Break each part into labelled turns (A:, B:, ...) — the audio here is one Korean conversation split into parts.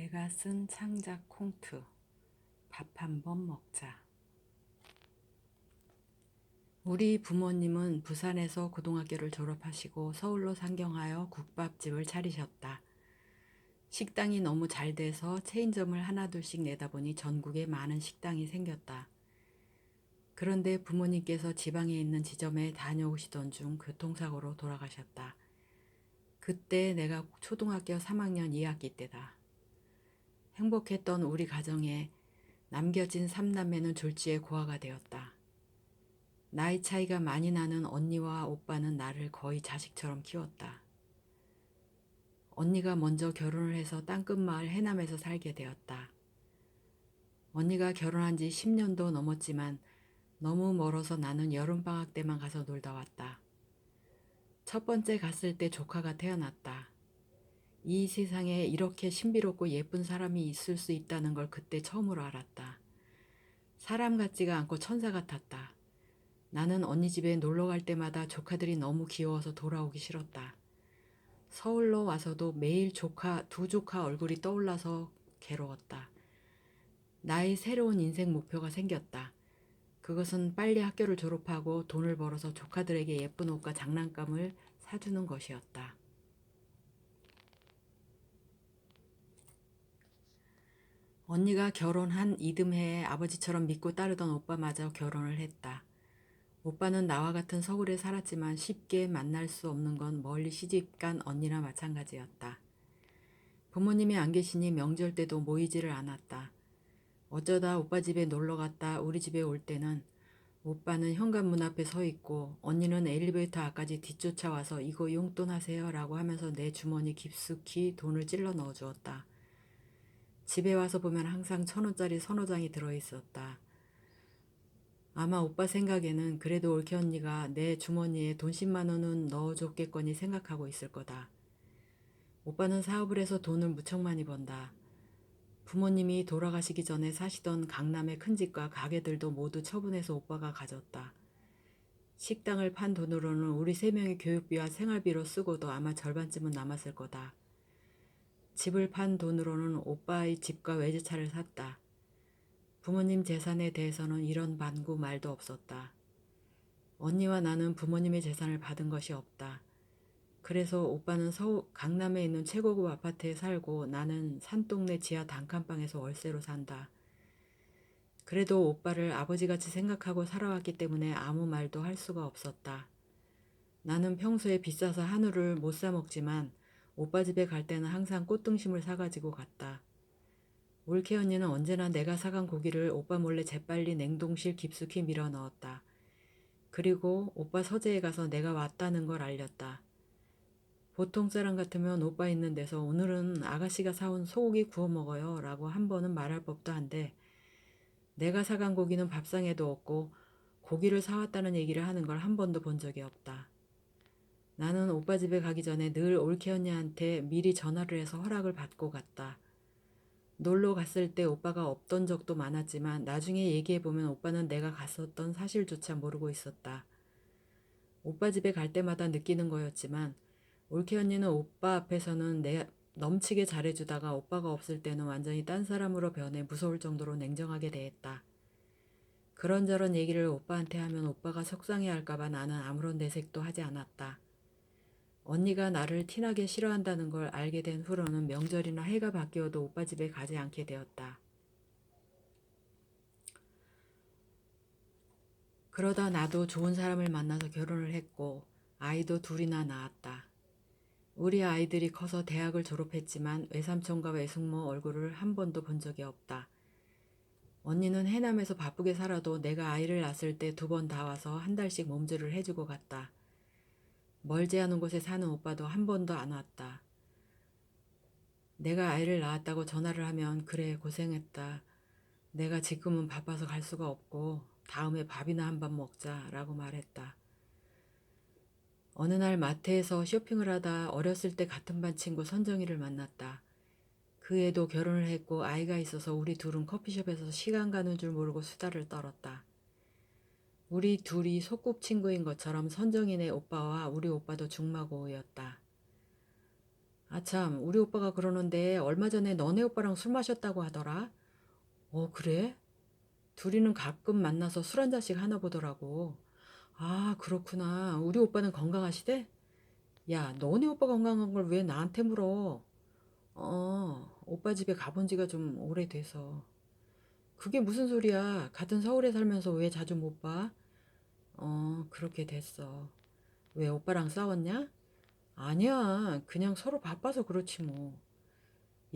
A: 내가 쓴 창작 콩트 밥 한번 먹자. 우리 부모님은 부산에서 고등학교를 졸업하시고 서울로 상경하여 국밥집을 차리셨다. 식당이 너무 잘 돼서 체인점을 하나둘씩 내다보니 전국에 많은 식당이 생겼다. 그런데 부모님께서 지방에 있는 지점에 다녀오시던 중 교통사고로 돌아가셨다. 그때 내가 초등학교 3학년 2학기 때다. 행복했던 우리 가정에 남겨진 3남매는 졸지에 고아가 되었다. 나이 차이가 많이 나는 언니와 오빠는 나를 거의 자식처럼 키웠다. 언니가 먼저 결혼을 해서 땅끝마을 해남에서 살게 되었다. 언니가 결혼한 지 10년도 넘었지만 너무 멀어서 나는 여름방학 때만 가서 놀다 왔다. 첫 번째 갔을 때 조카가 태어났다. 이 세상에 이렇게 신비롭고 예쁜 사람이 있을 수 있다는 걸 그때 처음으로 알았다. 사람 같지가 않고 천사 같았다. 나는 언니 집에 놀러 갈 때마다 조카들이 너무 귀여워서 돌아오기 싫었다. 서울로 와서도 매일 두 조카 얼굴이 떠올라서 괴로웠다. 나의 새로운 인생 목표가 생겼다. 그것은 빨리 학교를 졸업하고 돈을 벌어서 조카들에게 예쁜 옷과 장난감을 사주는 것이었다. 언니가 결혼한 이듬해에 아버지처럼 믿고 따르던 오빠마저 결혼을 했다. 오빠는 나와 같은 서울에 살았지만 쉽게 만날 수 없는 건 멀리 시집간 언니나 마찬가지였다. 부모님이 안 계시니 명절 때도 모이지를 않았다. 어쩌다 오빠 집에 놀러 갔다 우리 집에 올 때는 오빠는 현관문 앞에 서 있고 언니는 엘리베이터 앞까지 뒤쫓아와서 이거 용돈 하세요 라고 하면서 내 주머니 깊숙이 돈을 찔러 넣어 주었다. 집에 와서 보면 항상 1,000원짜리 서너 장이 들어있었다. 아마 오빠 생각에는 그래도 올케 언니가 내 주머니에 돈 10만 원은 넣어줬겠거니 생각하고 있을 거다. 오빠는 사업을 해서 돈을 무척 많이 번다. 부모님이 돌아가시기 전에 사시던 강남의 큰 집과 가게들도 모두 처분해서 오빠가 가졌다. 식당을 판 돈으로는 우리 3명의 교육비와 생활비로 쓰고도 아마 절반쯤은 남았을 거다. 집을 판 돈으로는 오빠의 집과 외제차를 샀다. 부모님 재산에 대해서는 이런 반구 말도 없었다. 언니와 나는 부모님의 재산을 받은 것이 없다. 그래서 오빠는 강남에 있는 최고급 아파트에 살고 나는 산동네 지하 단칸방에서 월세로 산다. 그래도 오빠를 아버지같이 생각하고 살아왔기 때문에 아무 말도 할 수가 없었다. 나는 평소에 비싸서 한우를 못 사 먹지만 오빠 집에 갈 때는 항상 꽃등심을 사가지고 갔다. 올케 언니는 언제나 내가 사간 고기를 오빠 몰래 재빨리 냉동실 깊숙이 밀어 넣었다. 그리고 오빠 서재에 가서 내가 왔다는 걸 알렸다. 보통 사람 같으면 오빠 있는 데서 오늘은 아가씨가 사온 소고기 구워 먹어요 라고 한 번은 말할 법도 한데 내가 사간 고기는 밥상에도 없고 고기를 사왔다는 얘기를 하는 걸 한 번도 본 적이 없다. 나는 오빠 집에 가기 전에 늘 올케 언니한테 미리 전화를 해서 허락을 받고 갔다. 놀러 갔을 때 오빠가 없던 적도 많았지만 나중에 얘기해보면 오빠는 내가 갔었던 사실조차 모르고 있었다. 오빠 집에 갈 때마다 느끼는 거였지만 올케 언니는 오빠 앞에서는 넘치게 잘해주다가 오빠가 없을 때는 완전히 딴 사람으로 변해 무서울 정도로 냉정하게 대했다. 그런저런 얘기를 오빠한테 하면 오빠가 속상해할까봐 나는 아무런 내색도 하지 않았다. 언니가 나를 티나게 싫어한다는 걸 알게 된 후로는 명절이나 해가 바뀌어도 오빠 집에 가지 않게 되었다. 그러다 나도 좋은 사람을 만나서 결혼을 했고 아이도 둘이나 낳았다. 우리 아이들이 커서 대학을 졸업했지만 외삼촌과 외숙모 얼굴을 한 번도 본 적이 없다. 언니는 해남에서 바쁘게 살아도 내가 아이를 낳았을 때 2번 다 와서 한 달씩 몸질을 해주고 갔다. 멀지 않은 곳에 사는 오빠도 한 번도 안 왔다. 내가 아이를 낳았다고 전화를 하면 그래 고생했다. 내가 지금은 바빠서 갈 수가 없고 다음에 밥이나 한번 먹자 라고 말했다. 어느 날 마트에서 쇼핑을 하다 어렸을 때 같은 반 친구 선정이를 만났다. 그 애도 결혼을 했고 아이가 있어서 우리 둘은 커피숍에서 시간 가는 줄 모르고 수다를 떨었다. 우리 둘이 소꿉친구인 것처럼 선정이네 오빠와 우리 오빠도 중마고였다. 아참, 우리 오빠가 그러는데 얼마 전에 너네 오빠랑 술 마셨다고 하더라. 어, 그래? 둘이는 가끔 만나서 술 한 잔씩 하나 보더라고. 아, 그렇구나. 우리 오빠는 건강하시대? 야, 너네 오빠 건강한 걸 왜 나한테 물어? 오빠 집에 가본 지가 좀 오래돼서. 그게 무슨 소리야? 같은 서울에 살면서 왜 자주 못 봐? 그렇게 됐어. 왜 오빠랑 싸웠냐? 아니야. 그냥 서로 바빠서 그렇지 뭐.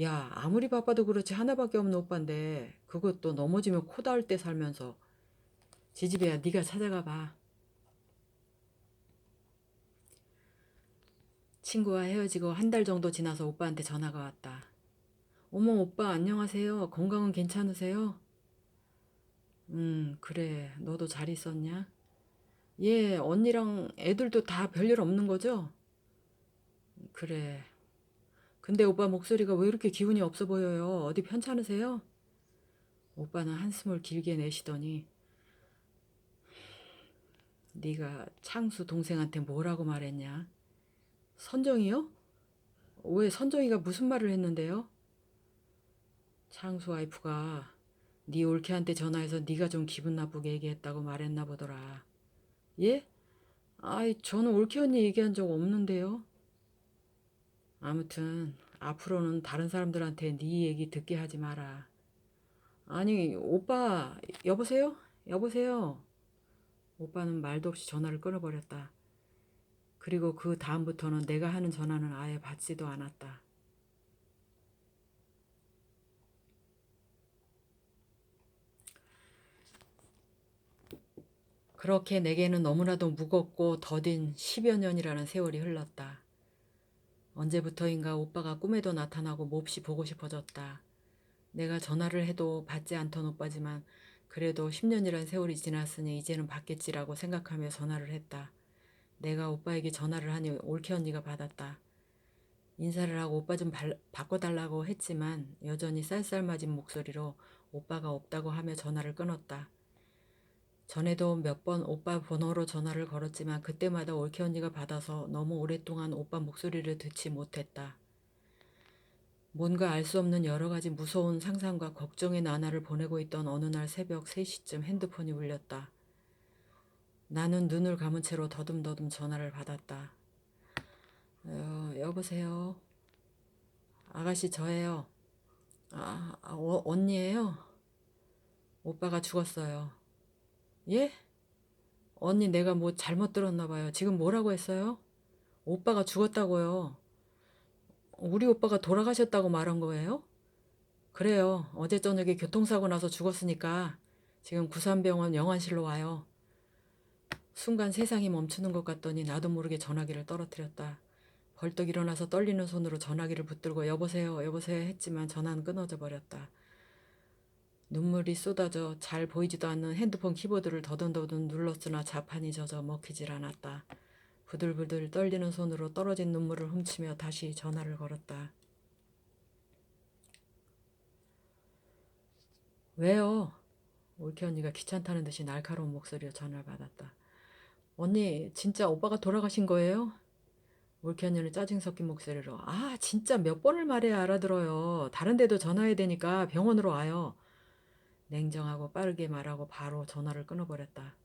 A: 야, 아무리 바빠도 그렇지 하나밖에 없는 오빠인데 그것도 넘어지면 코 닿을 때 살면서 지지배야 네가 찾아가 봐. 친구와 헤어지고 한 달 정도 지나서 오빠한테 전화가 왔다. 어머 오빠 안녕하세요. 건강은 괜찮으세요? 그래. 너도 잘 있었냐? 예, 언니랑 애들도 다 별일 없는 거죠? 그래. 근데 오빠 목소리가 왜 이렇게 기운이 없어 보여요? 어디 편찮으세요? 오빠는 한숨을 길게 내쉬더니 네가 창수 동생한테 뭐라고 말했냐? 선정이요? 왜 선정이가 무슨 말을 했는데요? 창수 와이프가 네 올케한테 전화해서 네가 좀 기분 나쁘게 얘기했다고 말했나 보더라. 예? 아이 저는 올케 언니 얘기한 적 없는데요. 아무튼 앞으로는 다른 사람들한테 네 얘기 듣게 하지 마라. 아니 오빠 여보세요? 여보세요? 오빠는 말도 없이 전화를 끊어버렸다. 그리고 그 다음부터는 내가 하는 전화는 아예 받지도 않았다. 그렇게 내게는 너무나도 무겁고 더딘 10여 년이라는 세월이 흘렀다. 언제부터인가 오빠가 꿈에도 나타나고 몹시 보고 싶어졌다. 내가 전화를 해도 받지 않던 오빠지만 그래도 10년이란 세월이 지났으니 이제는 받겠지라고 생각하며 전화를 했다. 내가 오빠에게 전화를 하니 올케 언니가 받았다. 인사를 하고 오빠 좀 바꿔달라고 했지만 여전히 쌀쌀맞은 목소리로 오빠가 없다고 하며 전화를 끊었다. 전에도 몇 번 오빠 번호로 전화를 걸었지만 그때마다 올케 언니가 받아서 너무 오랫동안 오빠 목소리를 듣지 못했다. 뭔가 알 수 없는 여러 가지 무서운 상상과 걱정의 나날을 보내고 있던 어느 날 새벽 3시쯤 핸드폰이 울렸다. 나는 눈을 감은 채로 더듬더듬 전화를 받았다. 여보세요? 아가씨 저예요. 언니예요? 오빠가 죽었어요. 예? 언니 내가 뭐 잘못 들었나 봐요. 지금 뭐라고 했어요? 오빠가 죽었다고요. 우리 오빠가 돌아가셨다고 말한 거예요? 그래요. 어제 저녁에 교통사고 나서 죽었으니까 지금 구산병원 영안실로 와요. 순간 세상이 멈추는 것 같더니 나도 모르게 전화기를 떨어뜨렸다. 벌떡 일어나서 떨리는 손으로 전화기를 붙들고 여보세요, 여보세요 했지만 전화는 끊어져 버렸다. 눈물이 쏟아져 잘 보이지도 않는 핸드폰 키보드를 더듬더듬 눌렀으나 자판이 젖어 먹히질 않았다. 부들부들 떨리는 손으로 떨어진 눈물을 훔치며 다시 전화를 걸었다. 왜요? 올케 언니가 귀찮다는 듯이 날카로운 목소리로 전화를 받았다. 언니, 진짜 오빠가 돌아가신 거예요? 올케 언니는 짜증 섞인 목소리로 진짜 몇 번을 말해야 알아들어요. 다른 데도 전화해야 되니까 병원으로 와요. 냉정하고 빠르게 말하고 바로 전화를 끊어버렸다.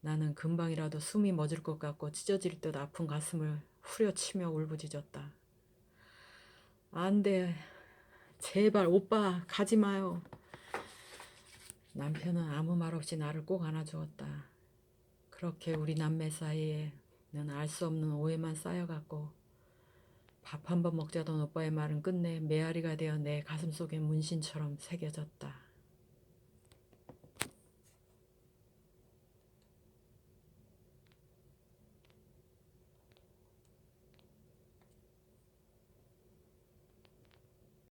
A: 나는 금방이라도 숨이 멎을 것 같고 찢어질 듯 아픈 가슴을 후려치며 울부짖었다. 안 돼. 제발 오빠 가지 마요. 남편은 아무 말 없이 나를 꼭 안아주었다. 그렇게 우리 남매 사이에는 알 수 없는 오해만 쌓여갔고 밥 한 번 먹자던 오빠의 말은 끝내 메아리가 되어 내 가슴속에 문신처럼 새겨졌다.